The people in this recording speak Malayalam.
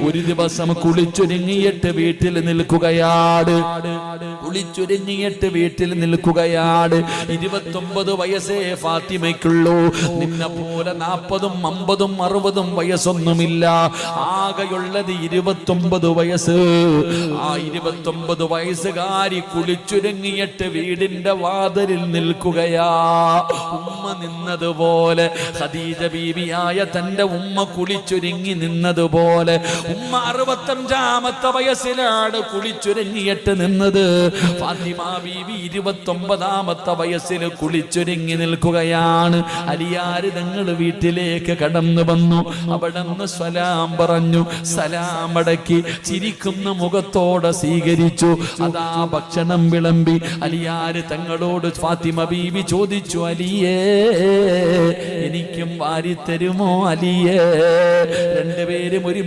ഒരു ദിവസം കുളിച്ചൊരുങ്ങിയിട്ട് വീട്ടിൽ നിൽക്കുകയാണ്. 29 വയസ്സേ ഫാത്തിമയ്ക്കുള്ളൂ. നിന്നെ പോലെ 40, 50, 60 വയസ്സൊന്നുമില്ല. ആകെയുള്ളത് 29 വയസ്സ്. ആ 29 വയസ്സുകാരി കുളിച്ചൊരുങ്ങിയിട്ട് വീടിന്റെ വാതിലിൽ നിൽക്കുകയാ. ഉമ്മ നിന്നതുപോലെ, ഖദീജ ബീവിയായ തന്റെ ഉമ്മ കുളിച്ചൊരുങ്ങി നിന്നതുപോലെ ഉമ്മ 65-ാമത്തെ വയസ്സിലാണ് കുളിച്ചൊരുങ്ങിയിട്ട് നിന്നത്. ഫാത്തിമ ബീവി 29-ാമത്തെ വയസ്സിൽ കുളിച്ചൊരുങ്ങി നിൽക്കുകയാണ്. അലിയാര് തങ്ങൾ വീട്ടിലേക്ക് കടന്നു വന്നു. അവിടെന്ന് സലാം പറഞ്ഞു. സലാം അടക്കി ചിരിക്കുന്ന മുഖത്തോടെ സ്വീകരിച്ചു. അതാ ഭക്ഷണം വിളമ്പി. അലിയാര് തങ്ങളോട് ഫാത്തിമ ബീവി ചോദിച്ചു, അലിയേ എനിക്കും വാരിത്തരുമോ അലിയേ? രണ്ടുപേരും ഒരുമിച്ച്